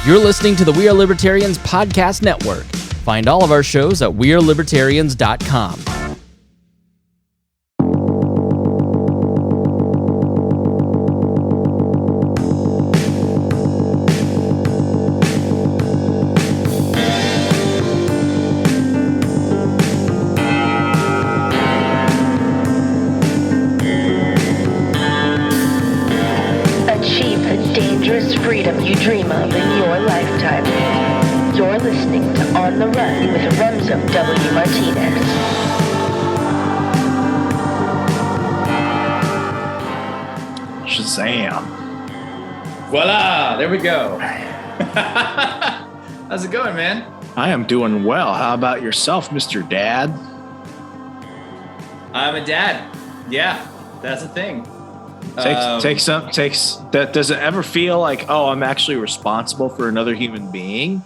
You're listening to the We Are Libertarians podcast network. Find all of our shows at wearelibertarians.com. Achieve the dangerous freedom you dream of in your lifetime. You're listening to On the Run with Runzo W. Martinez. Shazam. Voila, there we go. How's it going, man? I am doing well. How about yourself, Mr. Dad? I'm a dad. Yeah, that's a thing. Does it ever feel like, oh, I'm actually responsible for another human being?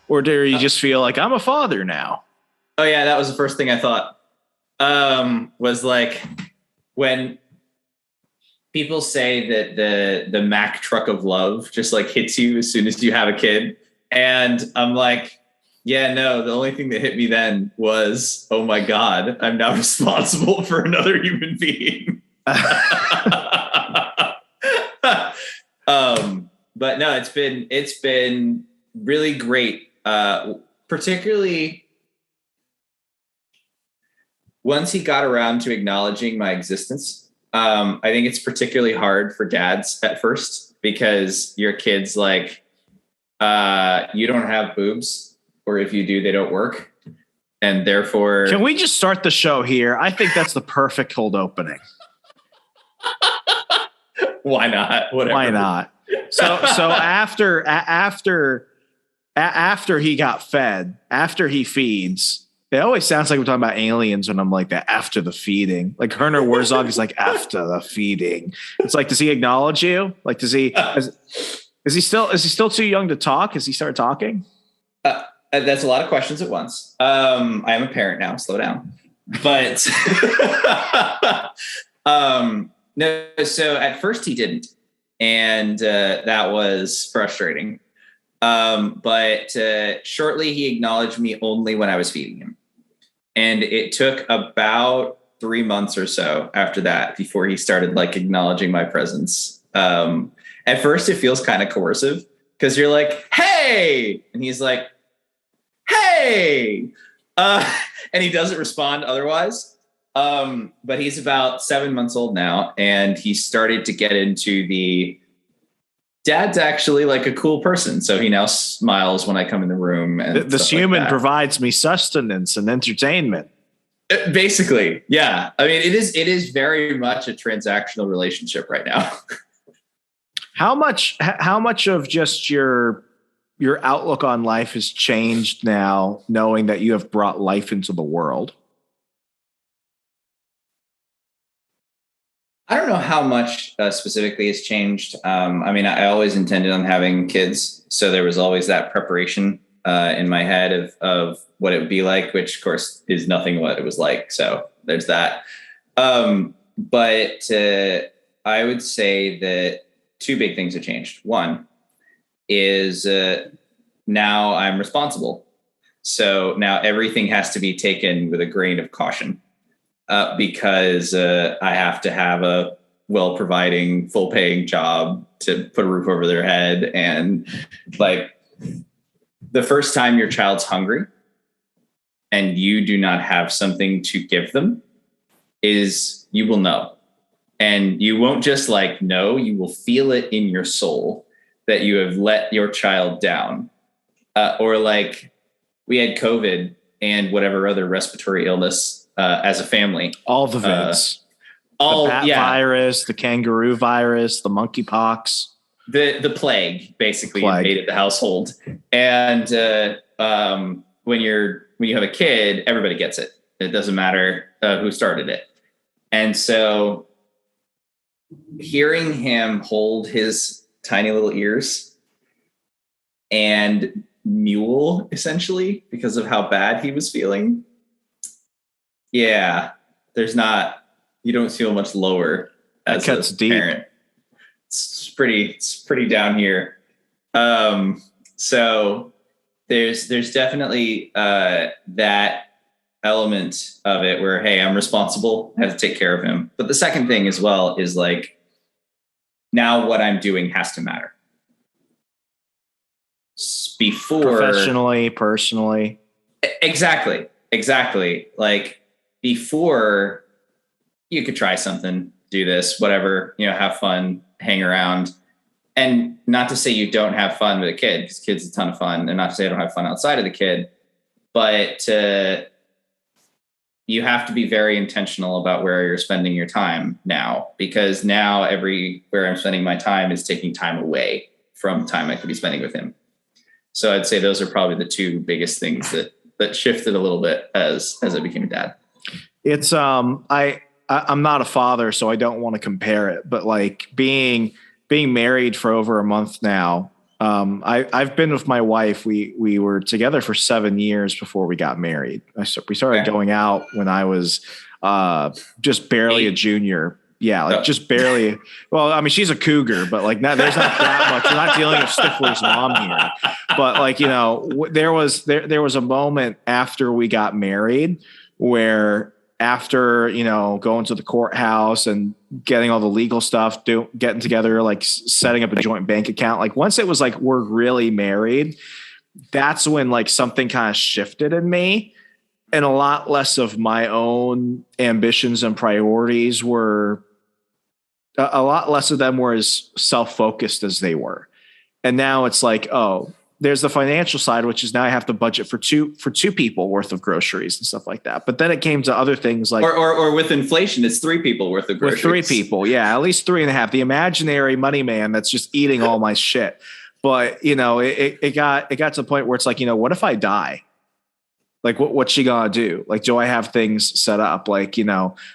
Or do you just feel like I'm a father now? Oh yeah, that was the first thing I thought. Was like when people say that the Mack truck of love just like hits you as soon as you have a kid. And I'm like, yeah, no, the only thing that hit me then was, oh my God, I'm now responsible for another human being. But no, it's been really great. Particularly once he got around to acknowledging my existence. I think it's particularly hard for dads at first because your kid's like, you don't have boobs, or if you do, they don't work. And therefore, can we just start the show here? I think that's the perfect cold opening. Why not? Whatever. Why not? So after he got fed, after he feeds, it always sounds like we're talking about aliens when I'm like that. After the feeding, like Werner Herzog is like after the feeding. It's like, does he acknowledge you? Like, does he? Is he still too young to talk? Has he started talking? That's a lot of questions at once. I am a parent now. Slow down. But no. So at first he didn't, and that was frustrating. But shortly he acknowledged me only when I was feeding him. And it took about 3 months or so after that before he started like acknowledging my presence. At first it feels kind of coercive because you're like, hey, and he's like, hey, and he doesn't respond otherwise. But he's about 7 months old now, and he started to get into the dad's actually like a cool person. So he now smiles when I come in the room. And this human provides me sustenance and entertainment. Basically. Yeah. I mean, it is very much a transactional relationship right now. How much of just your outlook on life has changed now, knowing that you have brought life into the world? I don't know how much specifically has changed. I mean, I always intended on having kids, so there was always that preparation in my head of what it would be like, which of course is nothing what it was like. So there's that. But I would say that two big things have changed. One is now I'm responsible. So now everything has to be taken with a grain of caution. Because I have to have a well-providing, full-paying job to put a roof over their head. And like the first time your child's hungry and you do not have something to give them is you will know. And you won't just like know, you will feel it in your soul that you have let your child down. Or like we had COVID and whatever other respiratory illness as a family. All the vids. The bat virus, the kangaroo virus, the monkeypox. The plague basically invaded the household. And when you have a kid, everybody gets it. It doesn't matter who started it. And so hearing him hold his tiny little ears and mule essentially because of how bad he was feeling. Yeah, you don't feel much lower as a parent. It's pretty down here. So there's definitely that element of it where, hey, I'm responsible, I have to take care of him. But the second thing as well is like, now what I'm doing has to matter. Before, professionally, personally. Exactly. Like before, you could try something, do this, whatever, have fun, hang around. And not to say you don't have fun with a kid, because kid's a ton of fun, and not to say I don't have fun outside of the kid, but you have to be very intentional about where you're spending your time now, because now everywhere I'm spending my time is taking time away from time I could be spending with him. So I'd say those are probably the two biggest things that shifted a little bit as I became a dad. It's I'm not a father, so I don't want to compare it, but like being married for over a month now. I've been with my wife. We were together for 7 years before we got married. We started going out when I was just barely a junior. Yeah, like just barely. Well, I mean, she's a cougar, but like there's not that much. We're not dealing with Stifler's mom here. But like, there was a moment after we got married where after, going to the courthouse and getting all the legal stuff, getting together, like setting up a joint bank account. Like once it was like, we're really married, that's when like something kind of shifted in me, and a lot less of my own ambitions and priorities were a lot less of them were as self-focused as they were. And now it's like, oh, there's the financial side, which is now I have to budget for two people worth of groceries and stuff like that. But then it came to other things like, or with inflation, it's 3 people worth of groceries. With 3 people. Yeah. At least 3.5, the imaginary money man that's just eating all my shit. But it got to the point where it's like, what if I die? Like what's she gonna do? Like, do I have things set up? Like,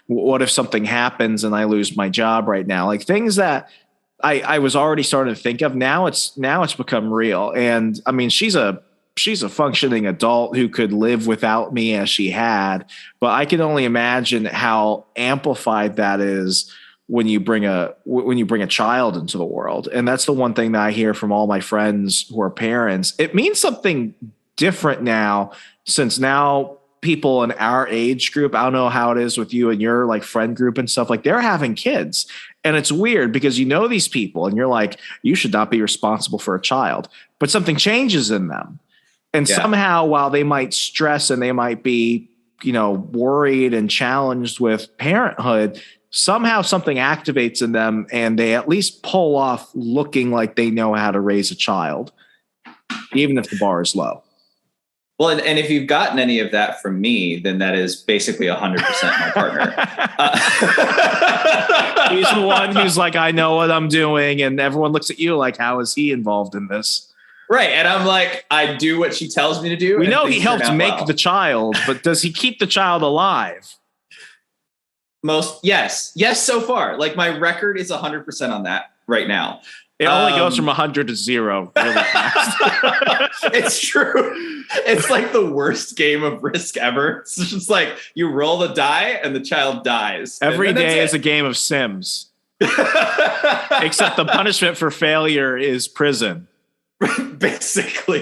what if something happens and I lose my job right now? Like things that I was already starting to think of. Now it's become real. And I mean, she's a functioning adult who could live without me as she had, but I can only imagine how amplified that is when you bring a child into the world. And that's the one thing that I hear from all my friends who are parents. It means something different now, since now people in our age group, I don't know how it is with you and your like friend group and stuff, like they're having kids. And it's weird because these people and you're like, you should not be responsible for a child, but something changes in them. And somehow, while they might stress and they might be, worried and challenged with parenthood, somehow something activates in them and they at least pull off looking like they know how to raise a child, even if the bar is low. Well, and if you've gotten any of that from me, then that is basically 100% my partner. He's the one who's like, I know what I'm doing. And everyone looks at you like, how is he involved in this? Right. And I'm like, I do what she tells me to do. We know he helped make the child, but does he keep the child alive? Yes, so far. Like my record is 100% on that right now. It only goes from 100 to 0 really fast. It's true. It's like the worst game of Risk ever. It's just like you roll the die and the child dies. Every day is a game of Sims. Except the punishment for failure is prison. Basically.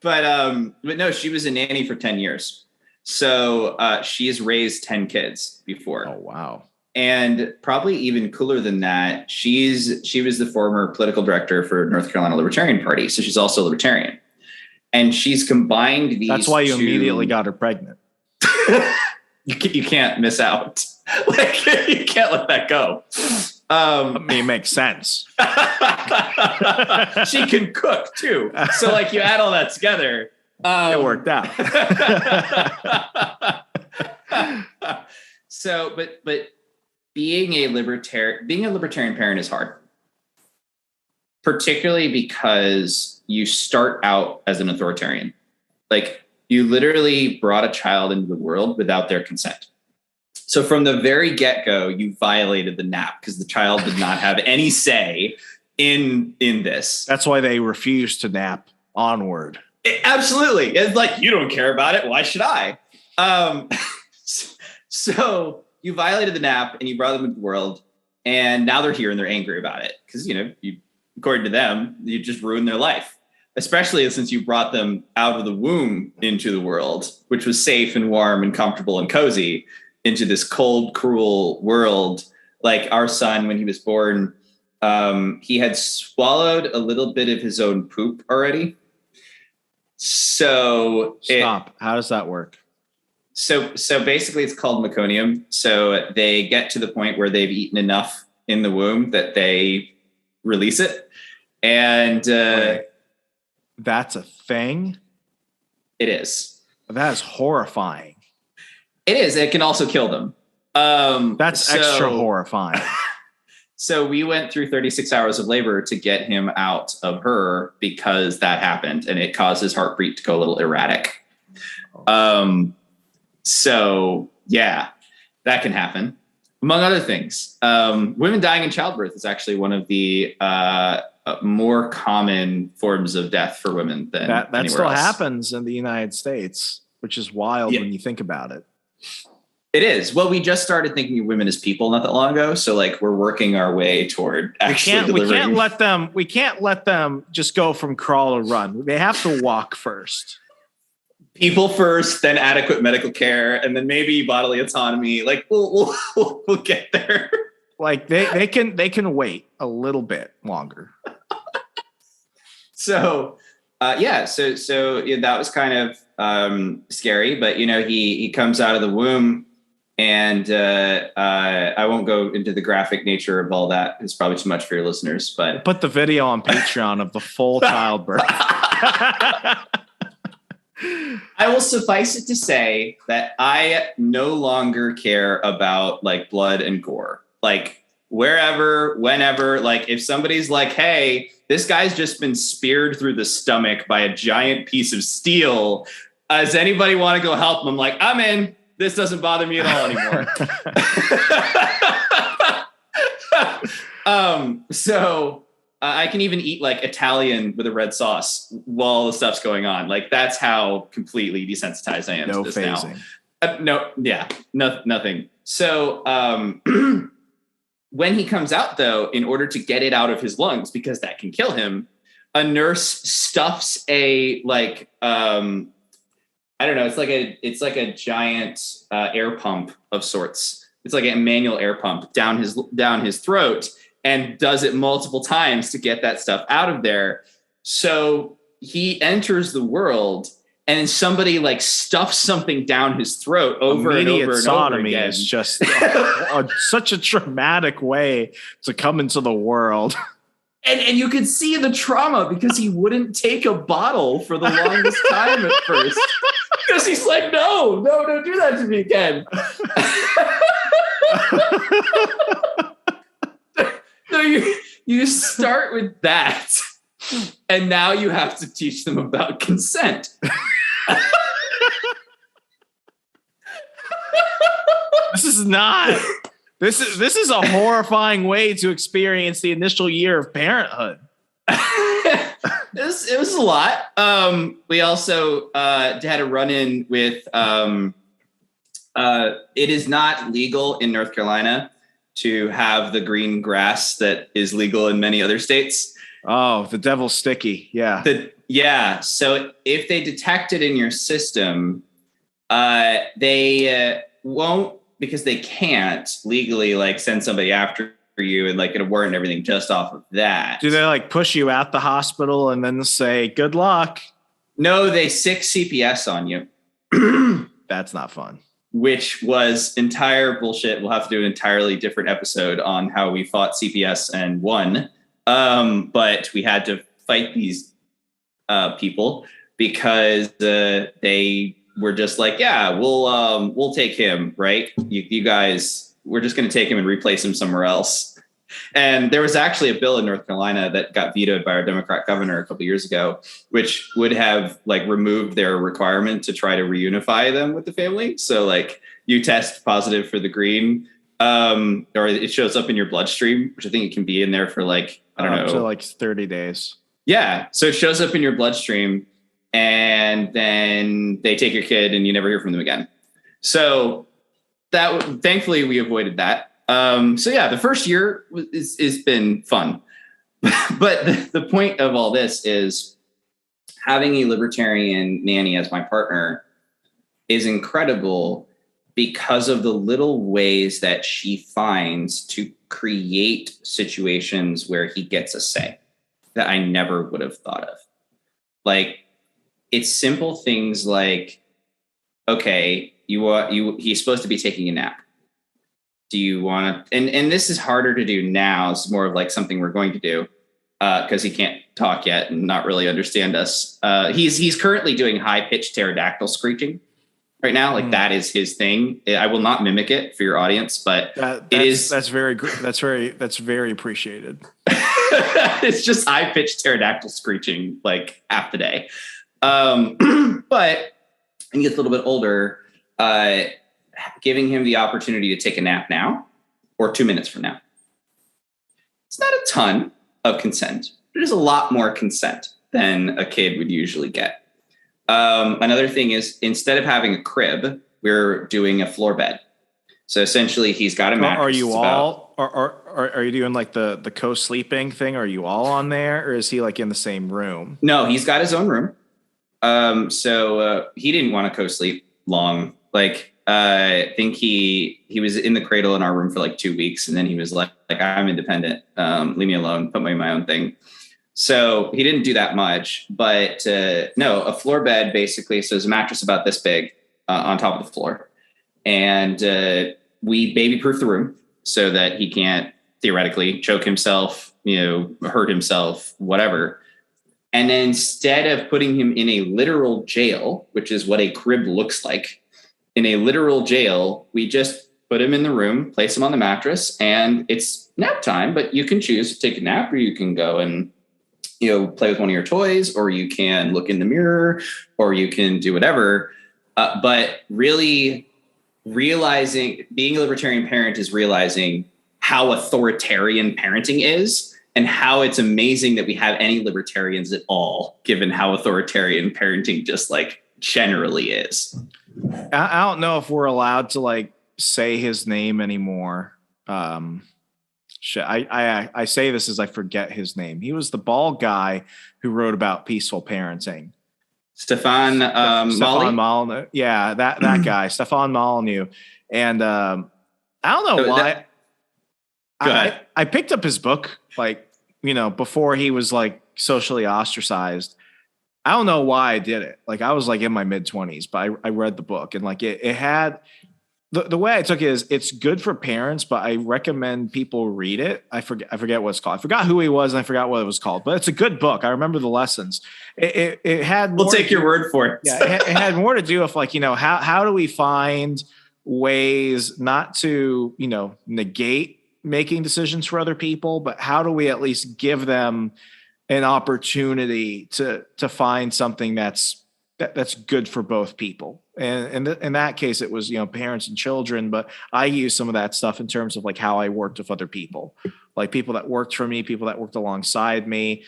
But no, she was a nanny for 10 years. So she has raised 10 kids before. Oh, wow. And probably even cooler than that, she was the former political director for North Carolina Libertarian Party. So she's also a libertarian. And she's combined these. That's why you immediately got her pregnant. You can't miss out. Like, you can't let that go. I mean, it makes sense. She can cook too. So like you add all that together. It worked out. So, but being a libertarian parent is hard, particularly because you start out as an authoritarian. Like you literally brought a child into the world without their consent. So from the very get-go, you violated the nap because the child did not have any say in this. That's why they refused to nap onward. Absolutely. It's like, you don't care about it. Why should I? So you violated the nap and you brought them into the world, and now they're here and they're angry about it because, you according to them, you just ruined their life, especially since you brought them out of the womb into the world, which was safe and warm and comfortable and cozy, into this cold, cruel world. Like our son, when he was born, he had swallowed a little bit of his own poop already. So How does that work? So basically it's called meconium. So they get to the point where they've eaten enough in the womb that they release it. And that's a thing? It is. That is horrifying. It is. It can also kill them. That's extra horrifying. So we went through 36 hours of labor to get him out of her because that happened, and it caused his heartbeat to go a little erratic. So yeah, that can happen. Among other things, women dying in childbirth is actually one of the more common forms of death for women than that still else. happens in the United States, which is wild when you think about it. It is. Well, we just started thinking of women as people not that long ago, so like we're working our way toward actually delivering. We can't let them just go from crawl to run. They have to walk first. People first, then adequate medical care, and then maybe bodily autonomy. Like we'll get there. Like they can wait a little bit longer. So that was kind of scary, but he comes out of the womb, and I won't go into the graphic nature of all that. It's probably too much for your listeners, but put the video on Patreon of the full childbirth. I will suffice it to say that I no longer care about like blood and gore. Like wherever, whenever, like if somebody's like, hey, this guy's just been speared through the stomach by a giant piece of steel. Does anybody want to go help him? I'm like, I'm in. This doesn't bother me at all anymore. So I can even eat like Italian with a red sauce while the stuff's going on. Like that's how completely desensitized I am to this phasing now. Nothing. So when he comes out, though, in order to get it out of his lungs, because that can kill him, a nurse stuffs a like I don't know. It's like a giant air pump of sorts. It's like a manual air pump down his throat, and does it multiple times to get that stuff out of there. So he enters the world, and somebody like stuffs something down his throat over and over and over again. Is just such a traumatic way to come into the world. And you could see the trauma because he wouldn't take a bottle for the longest time at first. Because he's like, no, don't do that to me again. So you start with that, and now you have to teach them about consent. This is a horrifying way to experience the initial year of parenthood. It was a lot. We also had a run-in with it is not legal in North Carolina to have the green grass that is legal in many other states. Oh, the devil's sticky. Yeah. So if they detect it in your system, they won't, because they can't legally like send somebody after you and like get a warrant and everything just off of that. Do they like push you out the hospital and then say, good luck? No, they sick CPS on you. That's not fun. Which was entire bullshit. We'll have to do an entirely different episode on how we fought CPS and won. But we had to fight these people because they were just like, yeah, we'll take him, right? You guys, we're just going to take him and replace him somewhere else. And there was actually a bill in North Carolina that got vetoed by our Democrat governor a couple of years ago, which would have like removed their requirement to try to reunify them with the family. So like you test positive for the green, or it shows up in your bloodstream, which I think it can be in there for like, I don't know. So like 30 days. Yeah. So it shows up in your bloodstream, and then they take your kid and you never hear from them again. So thankfully we avoided that. So yeah, the first year is been fun. But the point of all this is having a libertarian nanny as my partner is incredible because of the little ways that she finds to create situations where he gets a say that I never would have thought of. Like, it's simple things like, okay, he's supposed to be taking a nap. Do you want to, and this is harder to do now. It's more of like something we're going to do because he can't talk yet and not really understand us. He's currently doing high-pitched pterodactyl screeching right now. Like that is his thing. I will not mimic it for your audience, but that's very good. That's very appreciated. It's just high-pitched pterodactyl screeching like half the day. But when he gets a little bit older, giving him the opportunity to take a nap now or 2 minutes from now. It's not a ton of consent. It is a lot more consent than a kid would usually get. Another thing is, instead of having a crib, we're doing a floor bed. So essentially he's got a mattress. Are you are you doing like the co-sleeping thing? Are you all on there, or is he like in the same room? No, he's got his own room. So he didn't want to co-sleep long. Like, I think he was in the cradle in our room for like 2 weeks, and then he was like I'm independent. Leave me alone. Put me in my own thing. So he didn't do that much, but no, a floor bed basically. So there's a mattress about this big on top of the floor, and we baby-proof the room so that he can't theoretically choke himself, hurt himself, whatever. And then instead of putting him in a literal jail, which is what a crib looks like, in a literal jail, we just put him in the room, place him on the mattress, and it's nap time, but you can choose to take a nap, or you can go and, play with one of your toys, or you can look in the mirror, or you can do whatever. But really realizing, being a libertarian parent is realizing how authoritarian parenting is, and how it's amazing that we have any libertarians at all, given how authoritarian parenting just like generally is. I don't know if we're allowed to like say his name anymore. I say this as I forget his name. He was the bald guy who wrote about peaceful parenting. Stefan Molyneux. Yeah, that guy, Stefan Molyneux. And I don't know why. I picked up his book, before he was like socially ostracized. I don't know why I did it. Like, I was like in my mid-20s, but I read the book, and like it had the way I took it is it's good for parents, but I recommend people read it. I forget what it's called. I forgot who he was, and I forgot what it was called, but it's a good book. I remember the lessons. It had more. We'll take your word for it. Yeah, it had more to do with how do we find ways not to, negate making decisions for other people, but how do we at least give them an opportunity to find something that's good for both people. And in that case, it was, parents and children, but I use some of that stuff in terms of like how I worked with other people, like people that worked for me, people that worked alongside me,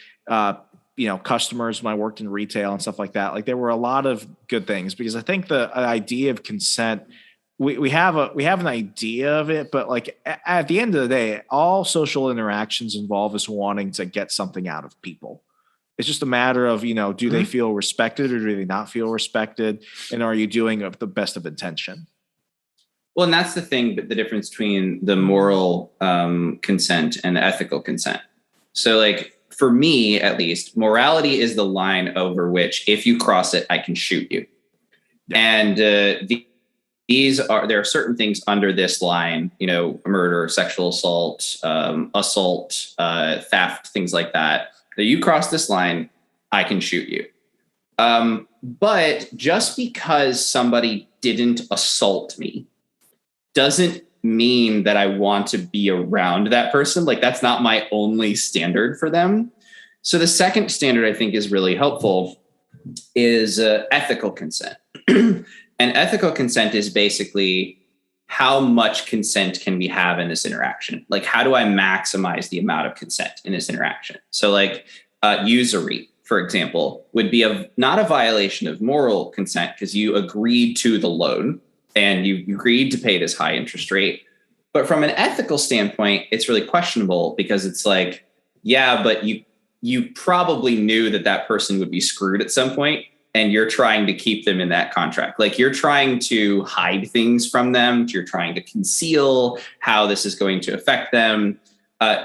customers when I worked in retail and stuff like that. Like, there were a lot of good things, because I think the idea of consent, we have an idea of it, but like at the end of the day, all social interactions involve us wanting to get something out of people. It's just a matter of, do they feel respected, or do they not feel respected? And are you doing of the best of intention? Well, and that's the thing, but the difference between the moral consent and the ethical consent. So like, for me, at least, morality is the line over which if you cross it, I can shoot you. Yeah. And there are certain things under this line, murder, sexual assault, theft, things like that. That you cross this line, I can shoot you. But just because somebody didn't assault me doesn't mean that I want to be around that person. Like, that's not my only standard for them. So the second standard I think is really helpful is ethical consent. And ethical consent is basically, how much consent can we have in this interaction? Like, how do I maximize the amount of consent in this interaction? So like usury, for example, would be not a violation of moral consent, because you agreed to the loan and you agreed to pay this high interest rate. But from an ethical standpoint, it's really questionable, because it's like, yeah, but you probably knew that person would be screwed at some point, and you're trying to keep them in that contract. Like, you're trying to hide things from them. You're trying to conceal how this is going to affect them.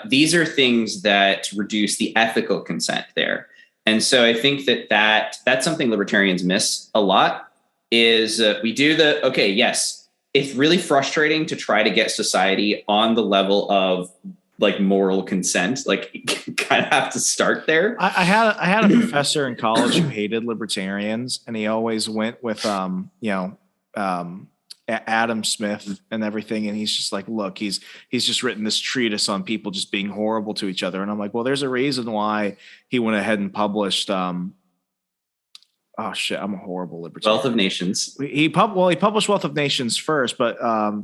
These are things that reduce the ethical consent there. And so I think that's something libertarians miss a lot is we do yes, it's really frustrating to try to get society on the level of like moral consent. Like, you kind of have to start there. I had a professor in college who hated libertarians, and he always went with Adam Smith and everything. And he's just like, look, he's just written this treatise on people just being horrible to each other. And I'm like, well, there's a reason why he went ahead and published oh shit, I'm a horrible libertarian. Wealth of Nations. He published Wealth of Nations first, but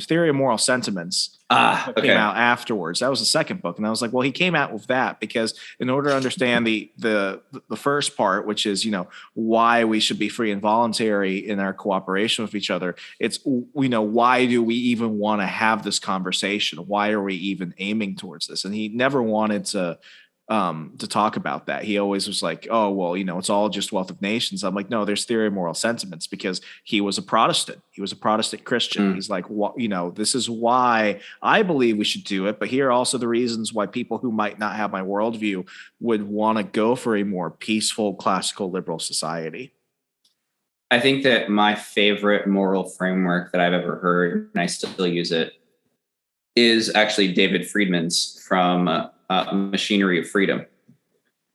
Theory of Moral Sentiments came out afterwards. That was the second book, and I was like, well, he came out with that because in order to understand the first part, which is why we should be free and voluntary in our cooperation with each other. It's why do we even want to have this conversation? Why are we even aiming towards this? And he never wanted to talk about that. He always was like, oh, well, it's all just Wealth of Nations. I'm like, no, there's Theory of Moral Sentiments, because he was a Protestant. He was a Protestant Christian. He's like, this is why I believe we should do it. But here are also the reasons why people who might not have my worldview would want to go for a more peaceful, classical, liberal society. I think that my favorite moral framework that I've ever heard, and I still use it, is actually David Friedman's from Machinery of Freedom.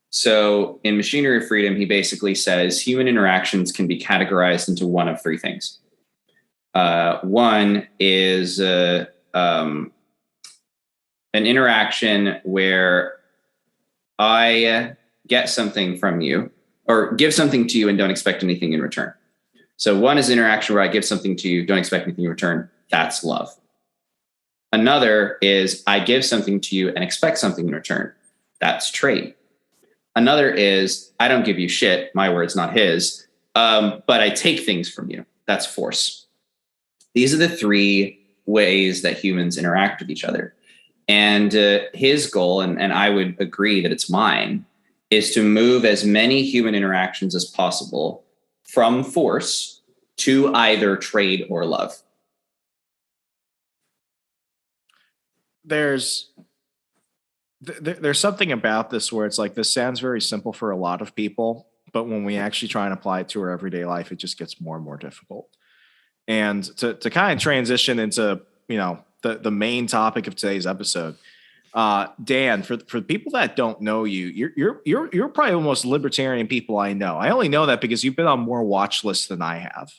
So in Machinery of Freedom, he basically says human interactions can be categorized into one of three things. One is an interaction where I get something from you or give something to you and don't expect anything in return. So one is interaction where I give something to you, don't expect anything in return. That's love. Another is I give something to you and expect something in return. That's trade. Another is I don't give you shit. My word's not his. But I take things from you. That's force. These are the three ways that humans interact with each other. And his goal, and I would agree that it's mine, is to move as many human interactions as possible from force to either trade or love. There's something about this where it's like, this sounds very simple for a lot of people, but when we actually try and apply it to our everyday life, it just gets more and more difficult. And to kind of transition into, the main topic of today's episode, Dan, for people that don't know you, you're probably the most libertarian people I know. I only know that because you've been on more watch lists than I have.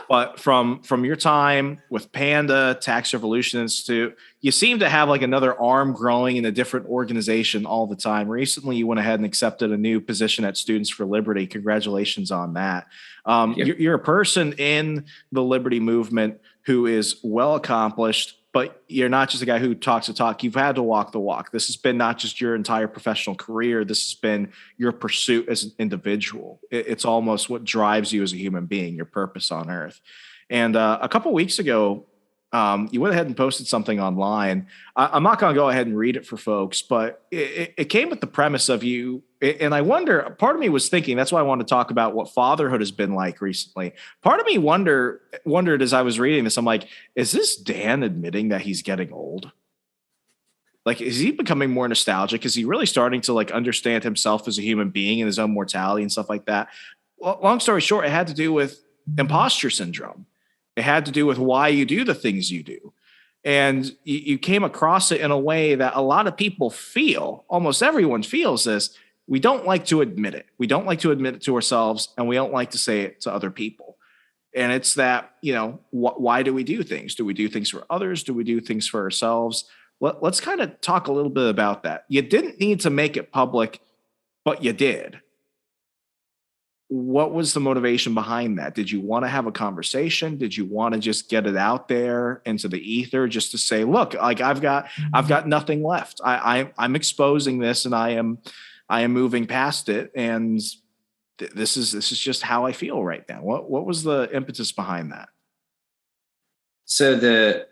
But from your time with Panda, Tax Revolution Institute, you seem to have like another arm growing in a different organization all the time. Recently, you went ahead and accepted a new position at Students for Liberty. Congratulations on that. Yep. You're a person in the liberty movement who is well accomplished, but you're not just a guy who talks the talk. You've had to walk the walk. This has been not just your entire professional career. This has been your pursuit as an individual. It's almost what drives you as a human being, your purpose on earth. And a couple of weeks ago, you went ahead and posted something online. I'm not going to go ahead and read it for folks, but it came with the premise of you. And I wonder, part of me was thinking, that's why I wanted to talk about what fatherhood has been like recently. Part of me wondered as I was reading this, I'm like, is this Dan admitting that he's getting old? Like, is he becoming more nostalgic? Is he really starting to like understand himself as a human being and his own mortality and stuff like that? Well, long story short, it had to do with imposter syndrome. It had to do with why you do the things you do. And you came across it in a way that a lot of people feel, almost everyone feels this. We don't like to admit it. We don't like to admit it to ourselves, and we don't like to say it to other people. And it's that, why do we do things? Do we do things for others? Do we do things for ourselves? Let's kind of talk a little bit about that. You didn't need to make it public, but you did. What was the motivation behind that? Did you want to have a conversation? Did you want to just get it out there into the ether just to say, look, like I've got nothing left. I'm exposing this, and I am moving past it. And this is just how I feel right now. What was the impetus behind that? So the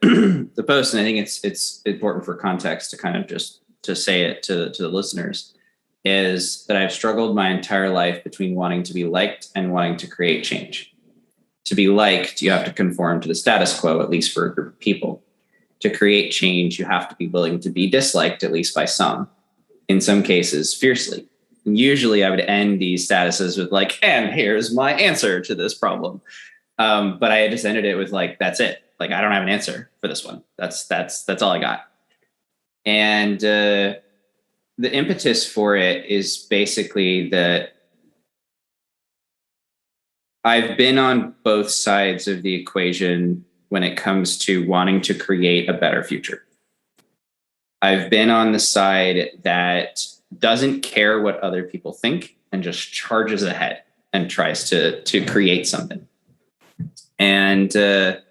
post, and I think it's important for context to kind of just to say it to the listeners, is that I've struggled my entire life between wanting to be liked and wanting to create change. To be liked, you have to conform to the status quo, at least for a group of people. To create change, you have to be willing to be disliked, at least by some, in some cases fiercely. And usually I would end these statuses with like, and here's my answer to this problem. But I just ended it with like, that's it. Like, I don't have an answer for this one. That's all I got. And the impetus for it is basically that I've been on both sides of the equation when it comes to wanting to create a better future. I've been on the side that doesn't care what other people think and just charges ahead and tries to create something. And the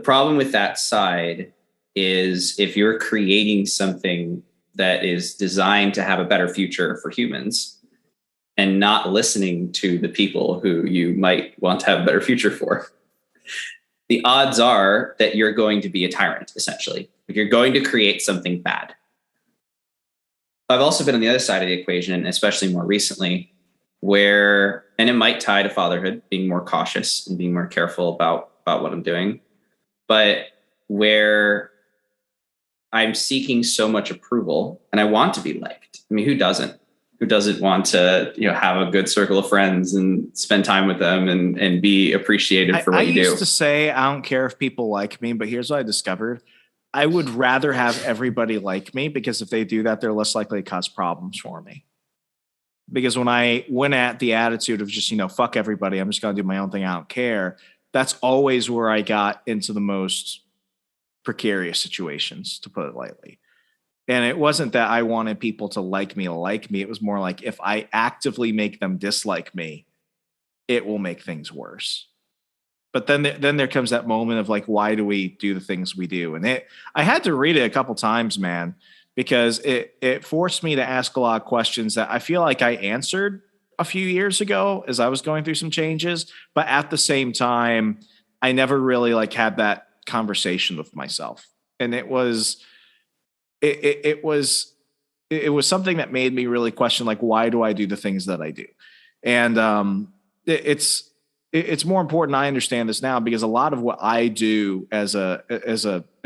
problem with that side is if you're creating something that is designed to have a better future for humans and not listening to the people who you might want to have a better future for, the odds are that you're going to be a tyrant, essentially. Like, you're going to create something bad. I've also been on the other side of the equation, especially more recently, where, and it might tie to fatherhood, being more cautious and being more careful about what I'm doing, but where I'm seeking so much approval and I want to be liked. I mean, who doesn't? Who doesn't want to, have a good circle of friends and spend time with them and be appreciated for what you do? I used to say, I don't care if people like me, but here's what I discovered. I would rather have everybody like me, because if they do that, they're less likely to cause problems for me. Because when I went at the attitude of just, fuck everybody, I'm just going to do my own thing, I don't care, that's always where I got into the most precarious situations, to put it lightly. And it wasn't that I wanted people to like me. It was more like, if I actively make them dislike me, it will make things worse. But then there comes that moment of like, why do we do the things we do? And I had to read it a couple times, man, because it forced me to ask a lot of questions that I feel like I answered a few years ago as I was going through some changes. But at the same time, I never really like had that conversation with myself. And it was something that made me really question, like, why do I do the things that I do? And it's more important I understand this now, because a lot of what I do as a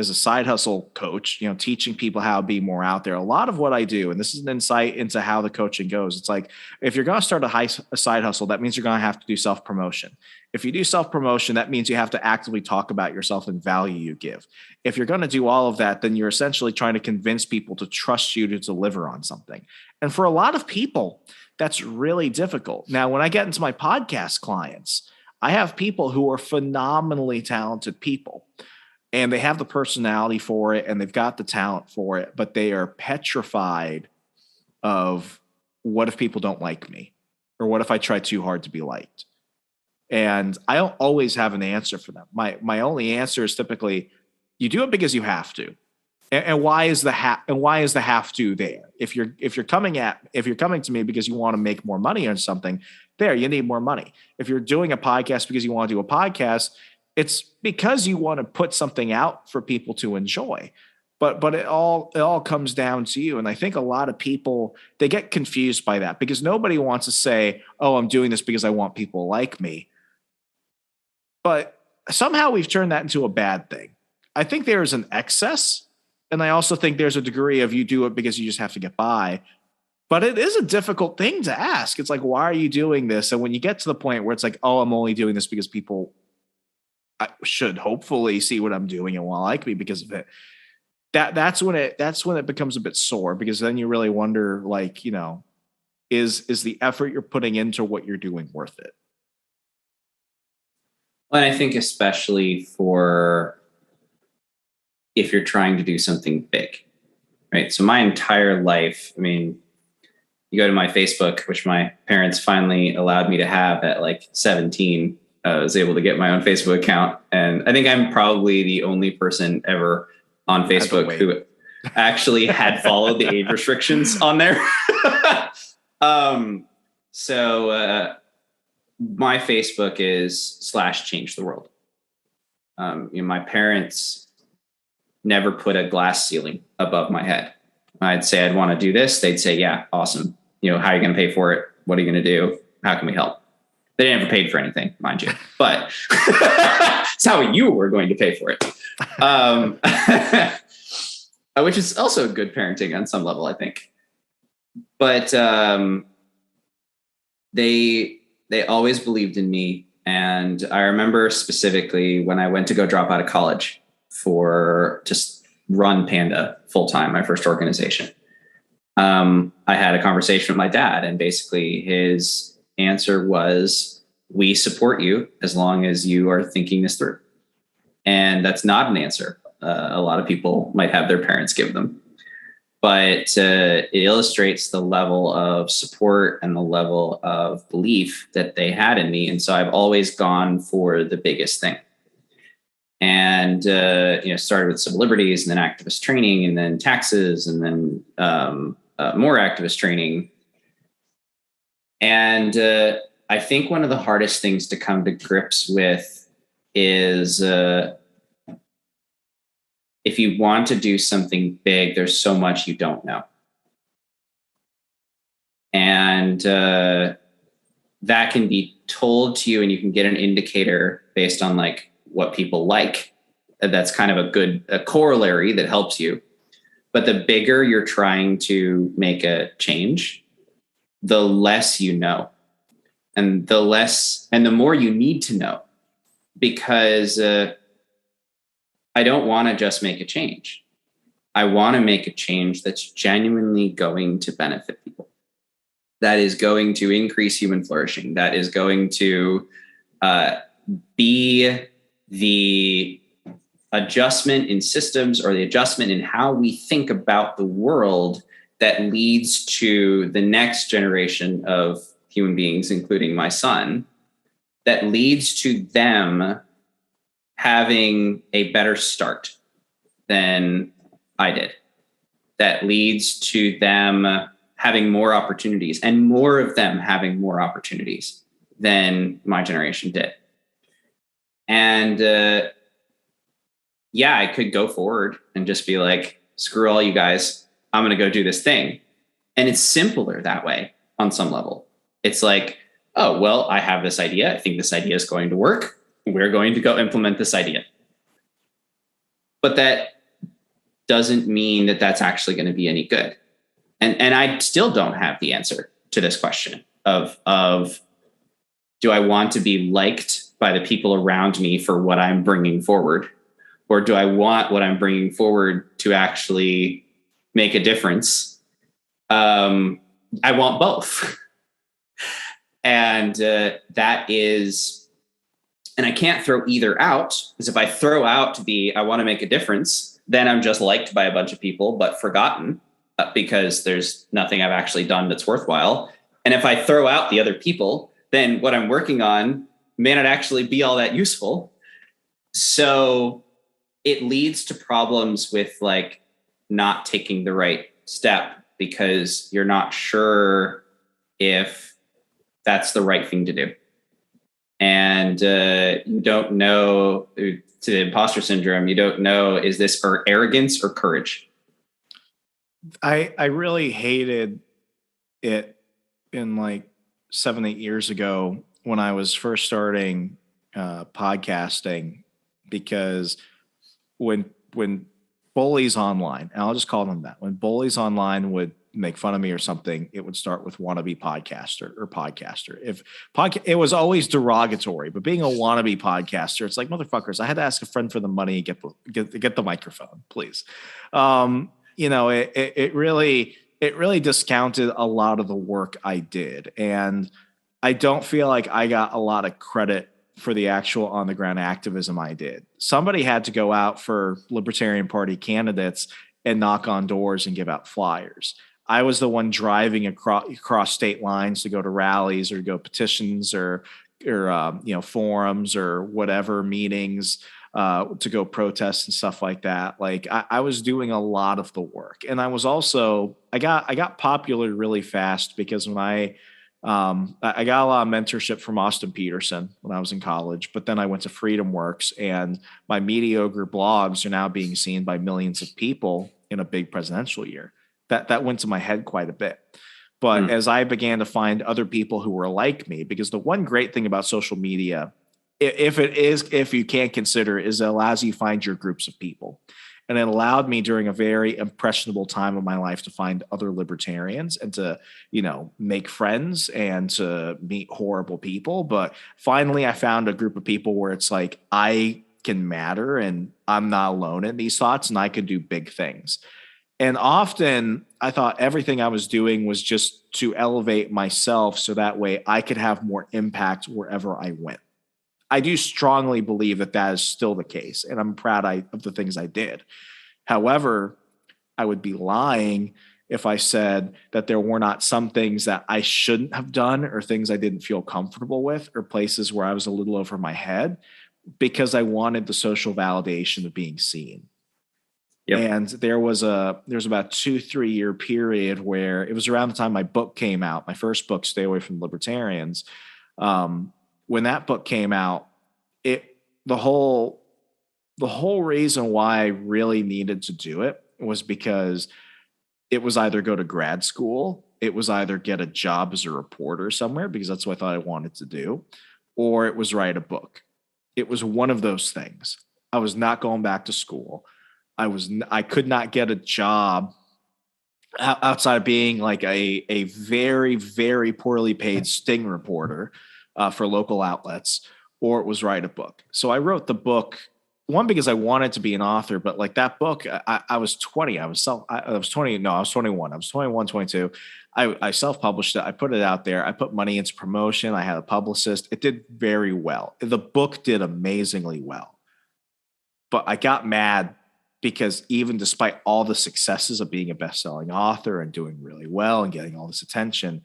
side hustle coach, teaching people how to be more out there, a lot of what I do, and this is an insight into how the coaching goes. It's like, if you're going to start a side hustle, that means you're going to have to do self-promotion. If you do self-promotion, that means you have to actively talk about yourself and value you give. If you're going to do all of that, then you're essentially trying to convince people to trust you to deliver on something. And for a lot of people, that's really difficult. Now, when I get into my podcast clients, I have people who are phenomenally talented people, and they have the personality for it and they've got the talent for it, but they are petrified of, what if people don't like me? Or what if I try too hard to be liked? And I don't always have an answer for them. My only answer is typically, you do it because you have to. And why is the have to there? If you're coming to me because you want to make more money on something, there, you need more money. If you're doing a podcast because you want to do a podcast, it's because you want to put something out for people to enjoy. But it all comes down to you. And I think a lot of people, they get confused by that, because nobody wants to say, oh, I'm doing this because I want people to like me. But somehow we've turned that into a bad thing. I think there is an excess. And I also think there's a degree of, you do it because you just have to get by. But it is a difficult thing to ask. It's like, why are you doing this? And when you get to the point where it's like, oh, I'm only doing this because people should hopefully see what I'm doing and want to like me because of it, that's when it becomes a bit sore, because then you really wonder, like, is the effort you're putting into what you're doing worth it? Well, and I think especially for if you're trying to do something big, right? So my entire life, I mean, you go to my Facebook, which my parents finally allowed me to have at like 17. I was able to get my own Facebook account. And I think I'm probably the only person ever on Facebook who actually had followed the age restrictions on there. So my Facebook is /change the world. My parents never put a glass ceiling above my head. I'd say I'd want to do this. They'd say, yeah, awesome. How are you going to pay for it? What are you going to do? How can we help? They never paid for anything, mind you, but it's how you were going to pay for it. Which is also good parenting on some level, I think. But they always believed in me. And I remember specifically when I went to go drop out of college for just run Panda full time, my first organization. I had a conversation with my dad, and basically his answer was, we support you as long as you are thinking this through. And that's not an answer a lot of people might have their parents give them. But it illustrates the level of support and the level of belief that they had in me. And so I've always gone for the biggest thing. And, started with civil liberties and then activist training and then taxes and then more activist training. And I think one of the hardest things to come to grips with is if you want to do something big, there's so much you don't know. And that can be told to you, and you can get an indicator based on like what people like. That's kind of a corollary that helps you. But the bigger you're trying to make a change, the less you know. And the more you need to know, because I don't want to just make a change. I want to make a change that's genuinely going to benefit people, that is going to increase human flourishing, that is going to be the adjustment in systems or the adjustment in how we think about the world that leads to the next generation of human beings, including my son, that leads to them having a better start than I did, that leads to them having more opportunities and more of them having more opportunities than my generation did. And I could go forward and just be like, screw all you guys, I'm going to go do this thing. And it's simpler that way on some level. It's like, oh, well, I have this idea. I think this idea is going to work. We're going to go implement this idea. But that doesn't mean that that's actually going to be any good. And I still don't have the answer to this question of do I want to be liked by the people around me for what I'm bringing forward? Or do I want what I'm bringing forward to actually make a difference? I want both. And that is, and I can't throw either out, because if I throw out I want to make a difference, then I'm just liked by a bunch of people, but forgotten because there's nothing I've actually done that's worthwhile. And if I throw out the other people, then what I'm working on may not actually be all that useful. So it leads to problems with like not taking the right step because you're not sure if that's the right thing to do. And you don't know, to the imposter syndrome, you don't know, is this arrogance or courage? I really hated it in like 7-8 years ago when I was first starting podcasting, because when bullies online, and I'll just call them that, when bullies online would make fun of me or something, it would start with wannabe podcaster or podcaster. It was always derogatory, but being a wannabe podcaster, it's like, motherfuckers, I had to ask a friend for the money and get the microphone, please. It really discounted a lot of the work I did. And I don't feel like I got a lot of credit for the actual on the ground activism I did. Somebody had to go out for Libertarian Party candidates and knock on doors and give out flyers. I was the one driving across state lines to go to rallies or go petitions or forums or whatever meetings to go protest and stuff like that. Like I was doing a lot of the work, and I was also I got popular really fast because when I got a lot of mentorship from Austin Peterson when I was in college, but then I went to Freedom Works, and my mediocre blogs are now being seen by millions of people in a big presidential year. That went to my head quite a bit. But as I began to find other people who were like me, because the one great thing about social media, if you can't consider, is it allows you to find your groups of people. And it allowed me during a very impressionable time of my life to find other libertarians and to, make friends and to meet horrible people. But finally, I found a group of people where it's like, I can matter and I'm not alone in these thoughts and I could do big things. And often I thought everything I was doing was just to elevate myself so that way I could have more impact wherever I went. I do strongly believe that is still the case, and I'm proud of the things I did. However, I would be lying if I said that there were not some things that I shouldn't have done or things I didn't feel comfortable with or places where I was a little over my head because I wanted the social validation of being seen. Yep. And there was about 2-3 year period where it was around the time my book came out, my first book, Stay Away from Libertarians. When that book came out, the whole reason why I really needed to do it was because it was either go to grad school, it was either get a job as a reporter somewhere because that's what I thought I wanted to do, or it was write a book. It was one of those things. I was not going back to school. I could not get a job outside of being like a very, very poorly paid sting reporter for local outlets, or it was write a book. So I wrote the book, one, because I wanted to be an author, but like that book, I was 20. I was 20. No, I was 21. I was 21, 22. I self-published it. I put it out there. I put money into promotion. I had a publicist. It did very well. The book did amazingly well. But I got mad because even despite all the successes of being a best-selling author and doing really well and getting all this attention,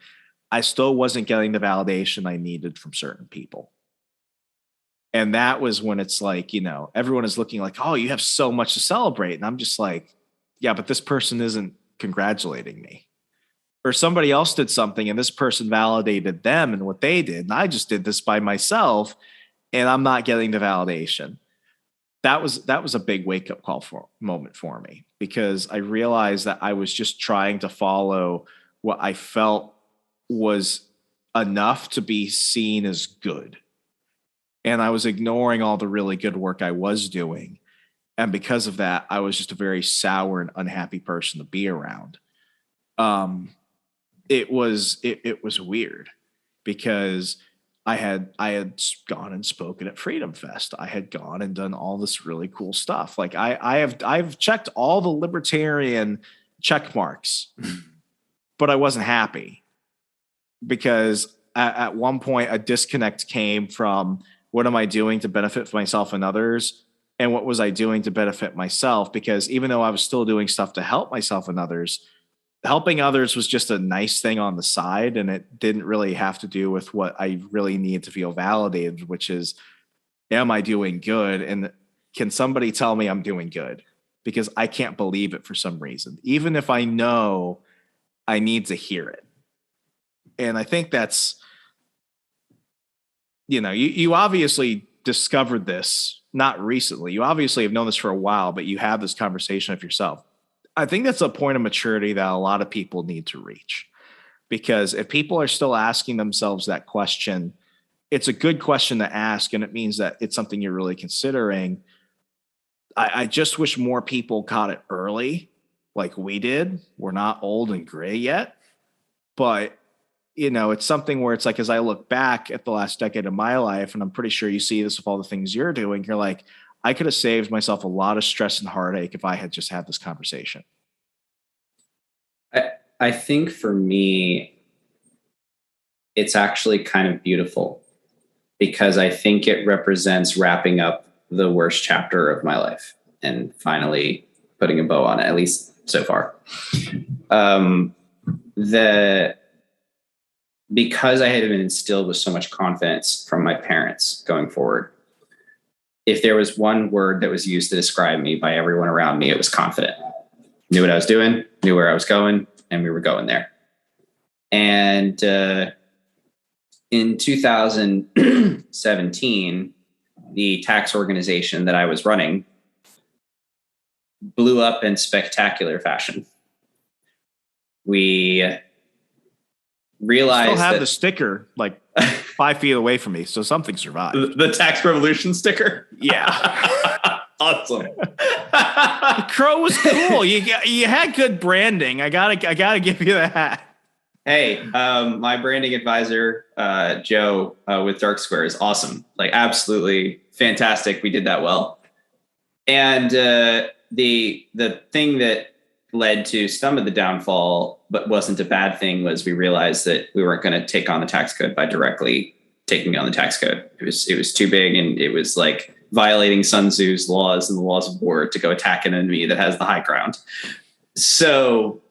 I still wasn't getting the validation I needed from certain people. And that was when it's like, everyone is looking like, oh, you have so much to celebrate. And I'm just like, yeah, but this person isn't congratulating me. Or somebody else did something and this person validated them and what they did. And I just did this by myself and I'm not getting the validation. That was a big wake-up call moment for me, because I realized that I was just trying to follow what I felt was enough to be seen as good. And I was ignoring all the really good work I was doing. And because of that, I was just a very sour and unhappy person to be around. It was weird because I had gone and spoken at Freedom Fest. I had gone and done all this really cool stuff. Like I've checked all the libertarian check marks, but I wasn't happy because at one point a disconnect came from what am I doing to benefit myself and others, and what was I doing to benefit myself? Because even though I was still doing stuff to help myself and others, helping others was just a nice thing on the side, and it didn't really have to do with what I really need to feel validated, which is, am I doing good? And can somebody tell me I'm doing good? Because I can't believe it for some reason, even if I know I need to hear it. And I think that's, you obviously discovered this not recently. You obviously have known this for a while, but you have this conversation of yourself. I think that's a point of maturity that a lot of people need to reach, because if people are still asking themselves that question, it's a good question to ask. And it means that it's something you're really considering. I just wish more people caught it early like we did. We're not old and gray yet, but it's something where it's like, as I look back at the last decade of my life, and I'm pretty sure you see this with all the things you're doing, you're like, I could have saved myself a lot of stress and heartache if I had just had this conversation. I think for me, it's actually kind of beautiful, because I think it represents wrapping up the worst chapter of my life and finally putting a bow on it, at least so far. Because I had been instilled with so much confidence from my parents going forward, if there was one word that was used to describe me by everyone around me, it was confident. Knew what I was doing, knew where I was going, and we were going there. And in 2017, the tax organization that I was running blew up in spectacular fashion. we realized still have that the sticker like 5 feet away from me, so something survived. the tax revolution sticker. Yeah. Awesome. Crow was cool. You had good branding. I gotta give you that. Hey, my branding advisor, Joe, with Dark Square is awesome. Like, absolutely fantastic. We did that well. And the thing that led to some of the downfall, but wasn't a bad thing, was we realized that we weren't going to take on the tax code by directly taking on the tax code. It was too big, and it was like violating Sun Tzu's laws and the laws of war to go attack an enemy that has the high ground. So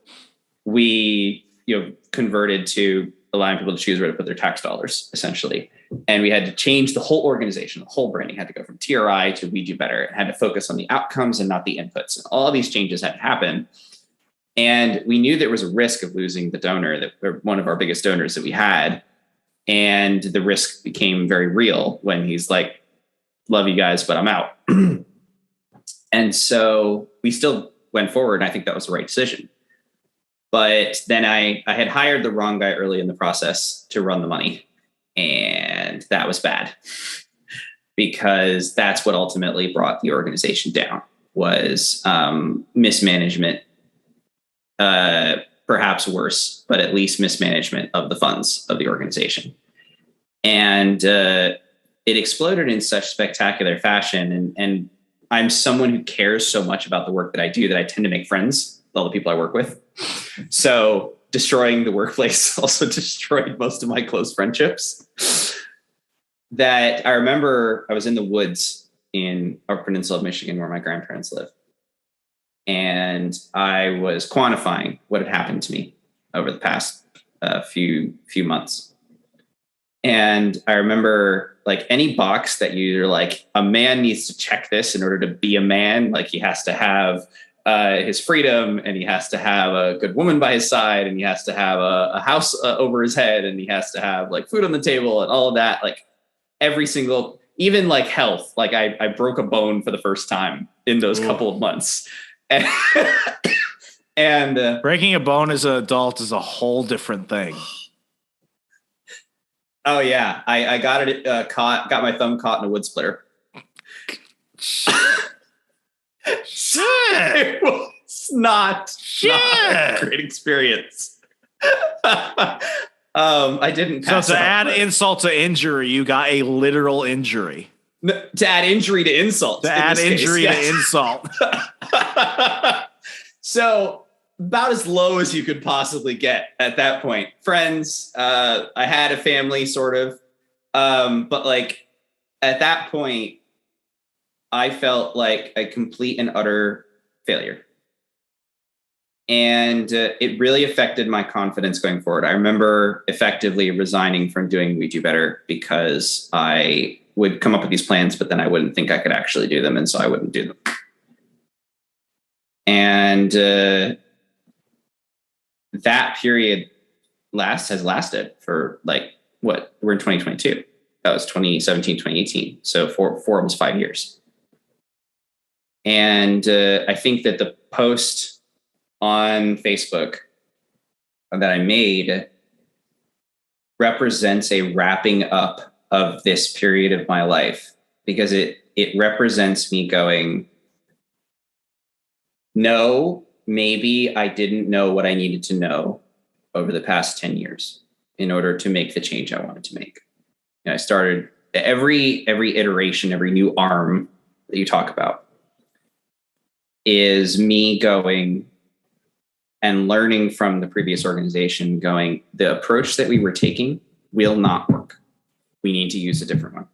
we, converted to allowing people to choose where to put their tax dollars, essentially. And we had to change the whole organization. The whole branding had to go from TRI to We Do Better. It had to focus on the outcomes and not the inputs. And all these changes had to happen. And we knew there was a risk of losing the donor, one of our biggest donors that we had. And the risk became very real when he's like, love you guys, but I'm out. And so we still went forward. And I think that was the right decision. But then I had hired the wrong guy early in the process to run the money. And that was bad, because that's what ultimately brought the organization down, was mismanagement, perhaps worse, but at least mismanagement of the funds of the organization. And it exploded in such spectacular fashion. And I'm someone who cares so much about the work that I do that I tend to make friends with all the people I work with. So destroying the workplace also destroyed most of my close friendships. That I remember I was in the woods in Upper Peninsula of Michigan, where my grandparents live. And I was quantifying what had happened to me over the past few months. And I remember, like, any box that you're like, a man needs to check this in order to be a man. Like, he has to have his freedom, and he has to have a good woman by his side, and he has to have a house over his head, and he has to have like food on the table and all of that. Like, every single, even like health, like I broke a bone for the first time in those couple of months. And breaking a bone as an adult is a whole different thing. Oh yeah, I got it got my thumb caught in a wood splitter. It was not a great experience. I didn't pass So to out, add but insult to injury, you got a literal injury. to add injury to insult. To add injury to insult. So about as low as you could possibly get at that point. Friends, I had a family, sort of. But like, at that point, I felt like a complete and utter failure. And it really affected my confidence going forward. I remember effectively resigning from doing We Do Better, because I would come up with these plans, but then I wouldn't think I could actually do them. And so I wouldn't do them. And that period has lasted for like, what? We're in 2022. That was 2017, 2018. So for almost 5 years. And I think that the post on Facebook that I made represents a wrapping up of this period of my life, because it represents me going, no, maybe I didn't know what I needed to know over the past 10 years in order to make the change I wanted to make. And I started every iteration, every new arm that you talk about is me going and learning from the previous organization, going, the approach that we were taking will not work. We need to use a different one.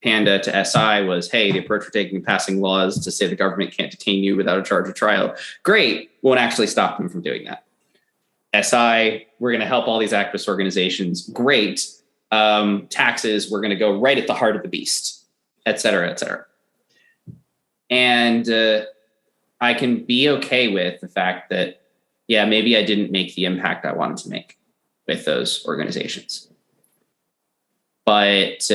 Panda to SI was, hey, the approach we're taking, passing laws to say the government can't detain you without a charge or trial. Great, won't actually stop them from doing that. SI, we're going to help all these activist organizations. Great. Taxes, we're going to go right at the heart of the beast, et cetera, et cetera. And I can be okay with the fact that, yeah, maybe I didn't make the impact I wanted to make with those organizations. But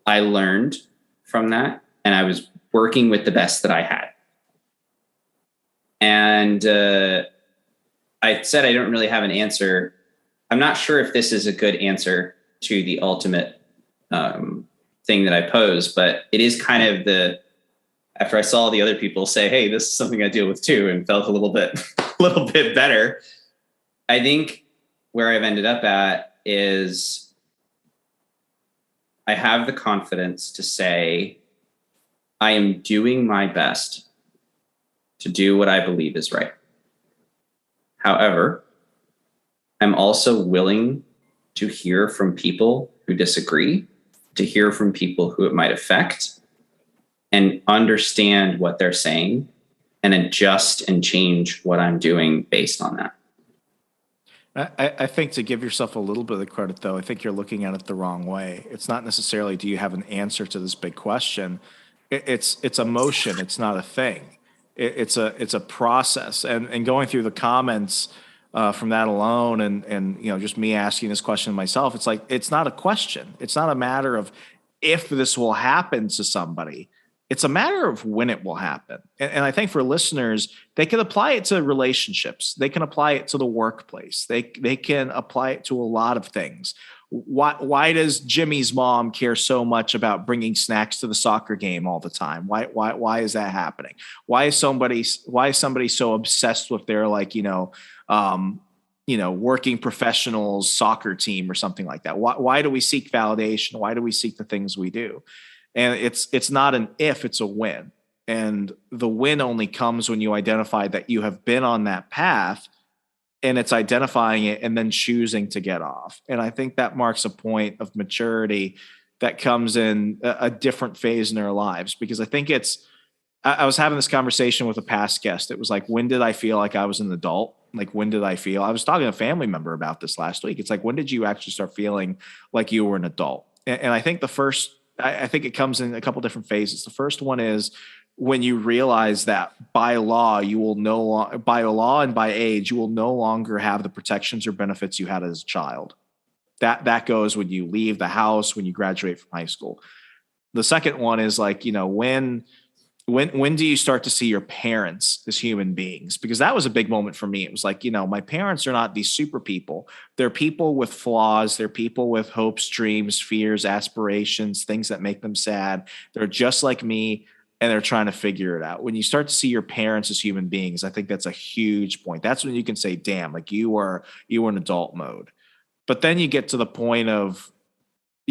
I learned from that, and I was working with the best that I had. And I said I don't really have an answer. I'm not sure if this is a good answer to the ultimate thing that I pose, but it is kind of after I saw the other people say, hey, this is something I deal with too, and felt a little bit better. I think where I've ended up at is I have the confidence to say I am doing my best to do what I believe is right. However, I'm also willing to hear from people who disagree, to hear from people who it might affect, and understand what they're saying and adjust and change what I'm doing based on that. I think to give yourself a little bit of credit, though, I think you're looking at it the wrong way. It's not necessarily, do you have an answer to this big question? It's a motion. It's not a thing. It's a process. And going through the comments from that alone, and just me asking this question myself, it's like, it's not a question. It's not a matter of if this will happen to somebody. It's a matter of when it will happen. And I think for listeners, they can apply it to relationships. They can apply it to the workplace. They can apply it to a lot of things. Why does Jimmy's mom care so much about bringing snacks to the soccer game all the time? Why is that happening? Why is somebody so obsessed with their working professionals soccer team or something like that? Why do we seek validation? Why do we seek the things we do? And it's not an if, it's a when. And the win only comes when you identify that you have been on that path, and it's identifying it and then choosing to get off. And I think that marks a point of maturity that comes in a different phase in their lives, because I think I was having this conversation with a past guest. It was like, when did I feel like I was an adult? Like, when did I feel? I was talking to a family member about this last week. It's like, when did you actually start feeling like you were an adult? And I think I think it comes in a couple different phases. The first one is when you realize that by law and by age, you will no longer have the protections or benefits you had as a child. That goes when you leave the house, when you graduate from high school. The second one is like, when do you start to see your parents as human beings? Because that was a big moment for me. It was like, my parents are not these super people. They're people with flaws. They're people with hopes, dreams, fears, aspirations, things that make them sad. They're just like me, and they're trying to figure it out. When you start to see your parents as human beings, I think that's a huge point. That's when you can say, damn, like you were in adult mode. But then you get to the point of,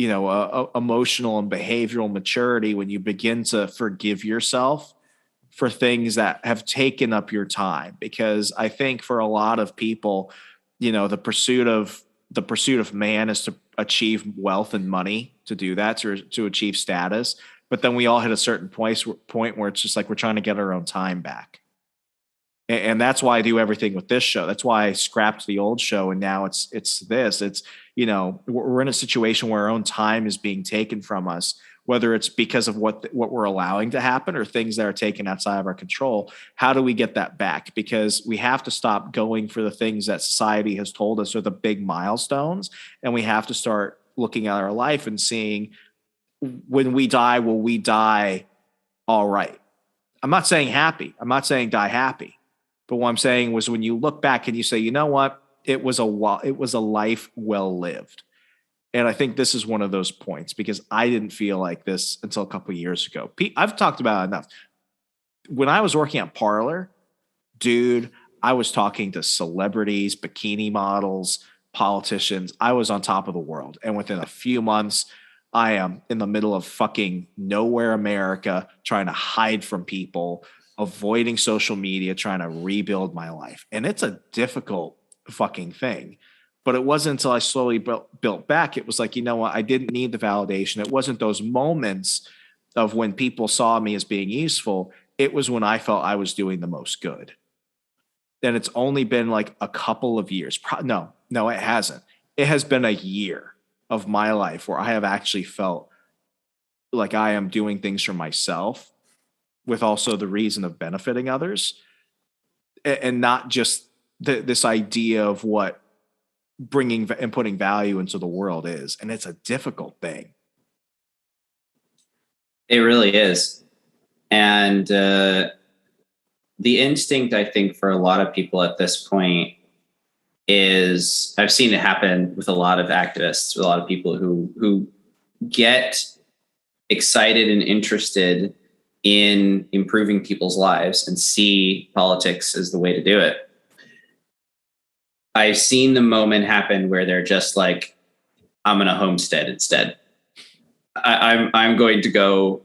emotional and behavioral maturity, when you begin to forgive yourself for things that have taken up your time. Because I think for a lot of people, the pursuit of man is to achieve wealth and money, to do that, to achieve status. But then we all hit a certain point where it's just like we're trying to get our own time back. And that's why I do everything with this show. That's why I scrapped the old show, and now it's this. It's, we're in a situation where our own time is being taken from us, whether it's because of what we're allowing to happen or things that are taken outside of our control. How do we get that back? Because we have to stop going for the things that society has told us are the big milestones, and we have to start looking at our life and seeing, when we die, will we die all right? I'm not saying happy. I'm not saying die happy. But what I'm saying was, when you look back and you say, you know what, it was a life well lived. And I think this is one of those points, because I didn't feel like this until a couple of years ago. I've talked about it enough. When I was working at Parlor, dude, I was talking to celebrities, bikini models, politicians. I was on top of the world. And within a few months, I am in the middle of fucking nowhere America, trying to hide from people, avoiding social media, trying to rebuild my life. And it's a difficult fucking thing. But it wasn't until I slowly built back. It was like, you know what? I didn't need the validation. It wasn't those moments of when people saw me as being useful. It was when I felt I was doing the most good. And it's only been like a couple of years. No, it hasn't. It has been a year of my life where I have actually felt like I am doing things for myself, with also the reason of benefiting others, and not just this idea of what bringing and putting value into the world is. And it's a difficult thing. It really is. And the instinct, I think, for a lot of people at this point is I've seen it happen with a lot of activists, with a lot of people who get excited and interested in improving people's lives and see politics as the way to do it. I've seen the moment happen where they're just like, I'm going to homestead instead. I'm going to go,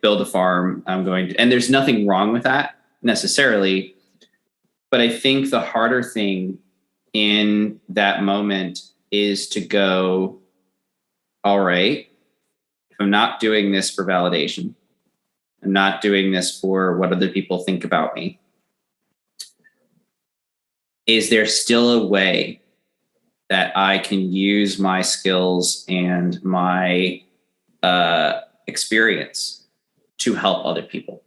build a farm. And there's nothing wrong with that necessarily. But I think the harder thing in that moment is to go, all right, if I'm not doing this for validation, I'm not doing this for what other people think about me, is there still a way that I can use my skills and my experience to help other people?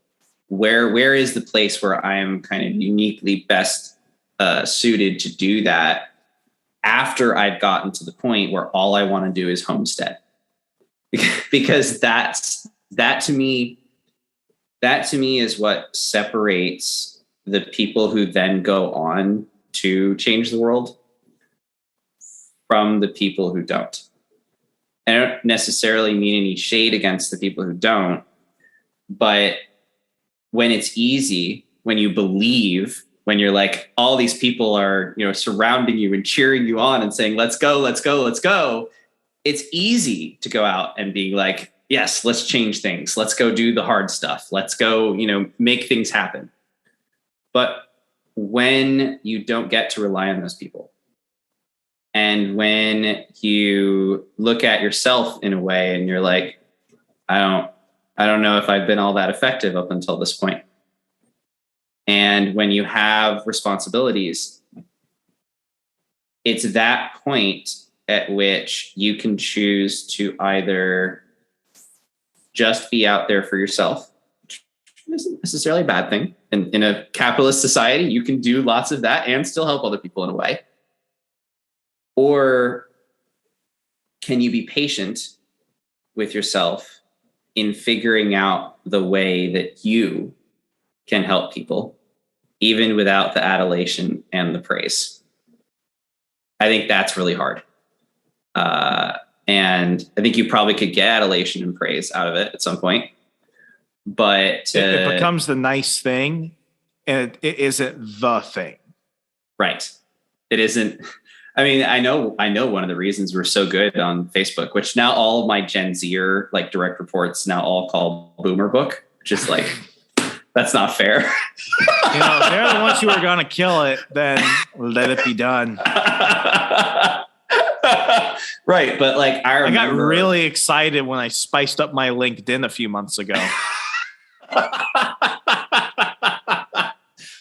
Where is the place where I am kind of uniquely best suited to do that after I've gotten to the point where all I want to do is homestead? Because that to me is what separates the people who then go on to change the world from the people who don't. I don't necessarily mean any shade against the people who don't, but when it's easy, when you believe, when you're like, all these people are, surrounding you and cheering you on and saying, let's go, let's go, let's go. It's easy to go out and be like, yes, let's change things. Let's go do the hard stuff. Let's go, make things happen. But when you don't get to rely on those people, and when you look at yourself in a way and you're like, I don't know if I've been all that effective up until this point. And when you have responsibilities, it's that point at which you can choose to either just be out there for yourself, which isn't necessarily a bad thing. And in a capitalist society, you can do lots of that and still help other people in a way. Or can you be patient with yourself in figuring out the way that you can help people, even without the adulation and the praise? I think that's really hard. And I think you probably could get adulation and praise out of it at some point. But it becomes the nice thing, and it isn't the thing. Right. It isn't. I mean, I know one of the reasons we're so good on Facebook, which now all of my Gen Zer like direct reports now all call Boomer Book, which is like, that's not fair. If they're the ones who are going to kill it, then let it be done. Right. But like, I got really excited when I spiced up my LinkedIn a few months ago.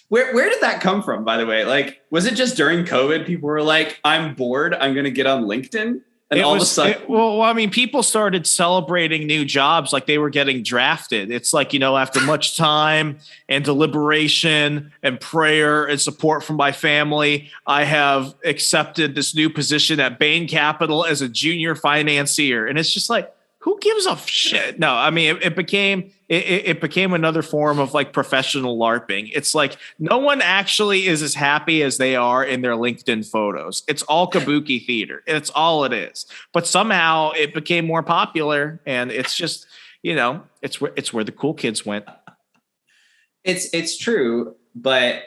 Where did that come from, by the way? Like, was it just during COVID? People were like, I'm bored, I'm going to get on LinkedIn. And all of a sudden, people started celebrating new jobs like they were getting drafted. It's like, after much time and deliberation and prayer and support from my family, I have accepted this new position at Bain Capital as a junior financier. And it's just like, who gives a shit? No, I mean, it became another form of like professional LARPing. It's like no one actually is as happy as they are in their LinkedIn photos. It's all kabuki theater. It's all it is. But somehow it became more popular, and it's just, it's where the cool kids went. It's true, but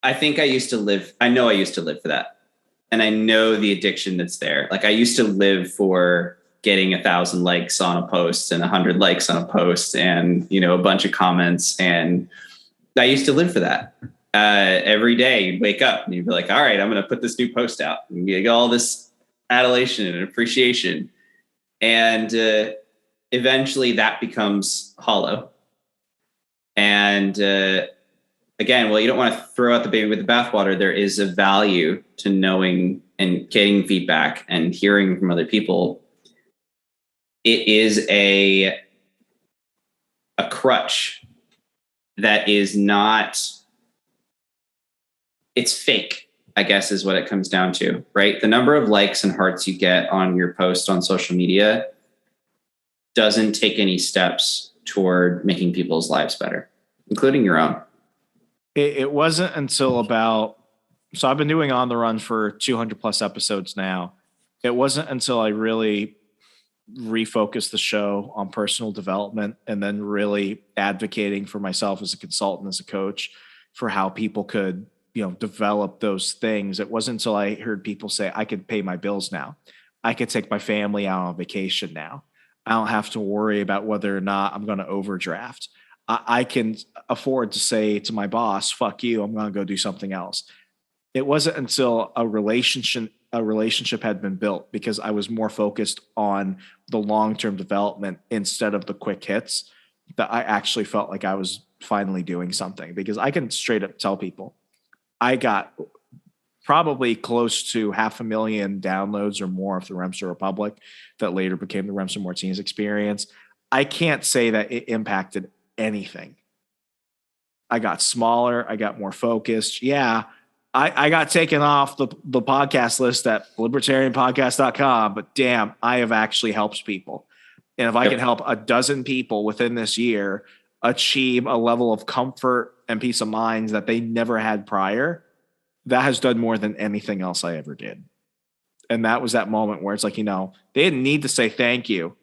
I think I used to live for that. And I know the addiction that's there. Like I used to live for getting 1,000 likes on a post and 100 likes on a post and, a bunch of comments. And I used to live for that. Every day you'd wake up and you'd be like, all right, I'm going to put this new post out and you get all this adulation and appreciation. And eventually that becomes hollow. And again, you don't want to throw out the baby with the bathwater. There is a value to knowing and getting feedback and hearing from other people. It is a crutch that is not, it's fake, I guess is what it comes down to, right? The number of likes and hearts you get on your post on social media doesn't take any steps toward making people's lives better, including your own. It wasn't until about So I've been doing On the Run for 200 plus episodes now. It wasn't until I really refocused the show on personal development and then really advocating for myself as a consultant, as a coach, for how people could, develop those things. It wasn't until I heard people say, I could pay my bills now. I could take my family out on vacation now. I don't have to worry about whether or not I'm going to overdraft. I can afford to say to my boss, fuck you, I'm going to go do something else. It wasn't until a relationship had been built, because I was more focused on the long-term development instead of the quick hits, that I actually felt like I was finally doing something. Because I can straight up tell people, I got probably close to 500,000 downloads or more of the Remso Republic that later became the Remso Martinez Experience. I can't say that it impacted anything. I got smaller. I got more focused. Yeah, I got taken off the podcast list at libertarianpodcast.com, but damn, I have actually helped people. And if I can help a dozen people within this year achieve a level of comfort and peace of mind that they never had prior, that has done more than anything else I ever did. And that was that moment where it's like, they didn't need to say thank you,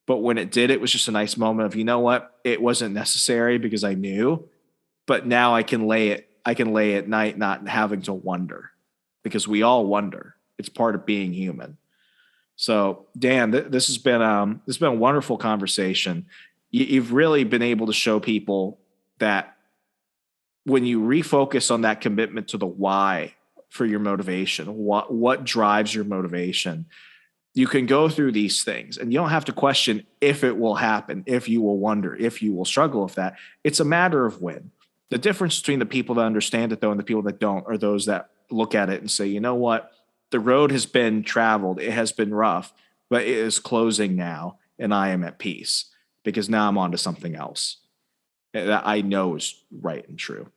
but when it did, it was just a nice moment of, you know what? It wasn't necessary because I knew, but now I can lay at night not having to wonder, because we all wonder. It's part of being human. So Dan, this has been a wonderful conversation. You've really been able to show people that when you refocus on that commitment to the why for your motivation, what drives your motivation, you can go through these things and you don't have to question if it will happen, if you will wonder, if you will struggle with that. It's a matter of when. The difference between the people that understand it, though, and the people that don't are those that look at it and say, you know what? The road has been traveled. It has been rough, but it is closing now, and I am at peace because now I'm on to something else that I know is right and true.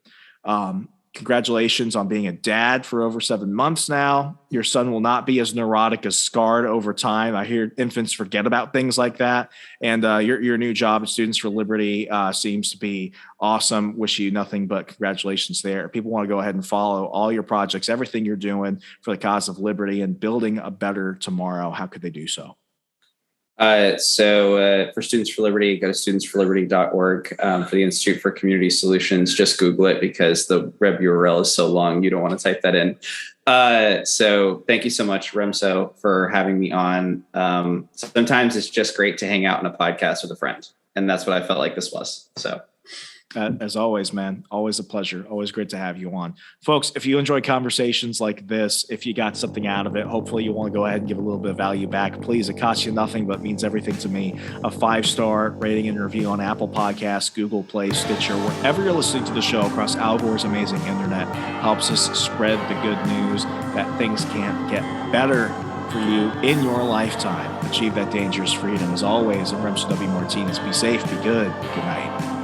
Congratulations on being a dad for over 7 months now. Your son will not be as neurotic as scarred over time. I hear infants forget about things like that. And your new job at Students for Liberty seems to be awesome. Wish you nothing but congratulations there. If people want to go ahead and follow all your projects, everything you're doing for the cause of liberty and building a better tomorrow, how could they do so? So for Students for Liberty, go to studentsforliberty.org. For the Institute for Community Solutions, just Google it because the web URL is so long. You don't want to type that in. So thank you so much, Remso, for having me on. Sometimes it's just great to hang out on a podcast with a friend. And that's what I felt like this was. So as always, man, always a pleasure. Always great to have you on. Folks, if you enjoy conversations like this, if you got something out of it, hopefully you want to go ahead and give a little bit of value back. Please, it costs you nothing, but means everything to me. A 5-star rating and review on Apple Podcasts, Google Play, Stitcher, wherever you're listening to the show across Al Gore's amazing internet, helps us spread the good news that things can't get better for you in your lifetime. Achieve that dangerous freedom. As always, I'm Remso W. Martinez. Be safe, be good. Good night.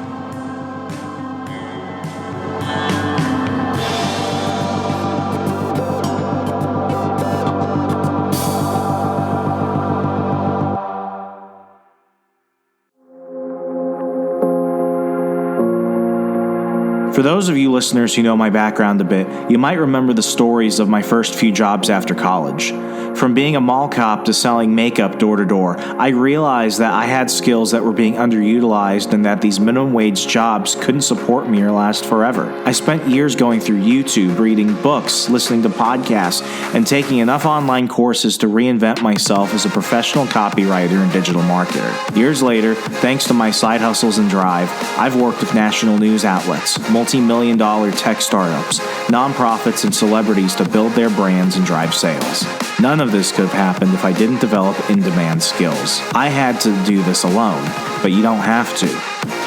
For those of you listeners who know my background a bit, you might remember the stories of my first few jobs after college. From being a mall cop to selling makeup door to door, I realized that I had skills that were being underutilized and that these minimum wage jobs couldn't support me or last forever. I spent years going through YouTube, reading books, listening to podcasts, and taking enough online courses to reinvent myself as a professional copywriter and digital marketer. Years later, thanks to my side hustles and drive, I've worked with national news outlets, multi-million-dollar tech startups, nonprofits, and celebrities to build their brands and drive sales. None of this could have happened if I didn't develop in-demand skills. I had to do this alone, but you don't have to.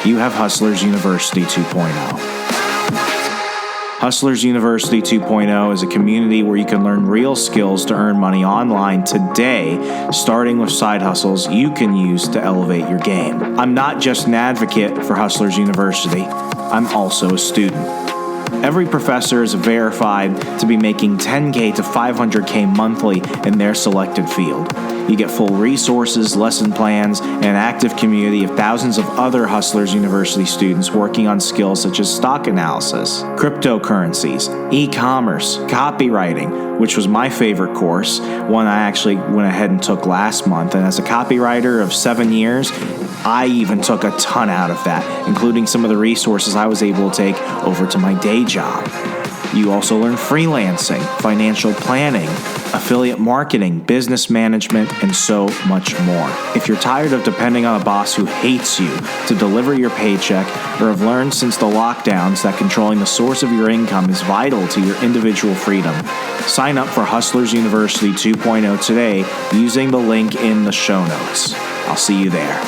You have Hustlers University 2.0. Hustlers University 2.0 is a community where you can learn real skills to earn money online today, starting with side hustles you can use to elevate your game. I'm not just an advocate for Hustlers University, I'm also a student. Every professor is verified to be making $10K to $500K monthly in their selected field. You get full resources, lesson plans, and an active community of thousands of other Hustlers University students working on skills such as stock analysis, cryptocurrencies, e-commerce, copywriting, which was my favorite course, one I actually went ahead and took last month. And as a copywriter of 7 years, I even took a ton out of that, including some of the resources I was able to take over to my day job. You also learn freelancing, financial planning, affiliate marketing, business management, and so much more. If you're tired of depending on a boss who hates you to deliver your paycheck, or have learned since the lockdowns that controlling the source of your income is vital to your individual freedom, sign up for Hustlers University 2.0 today using the link in the show notes. I'll see you there.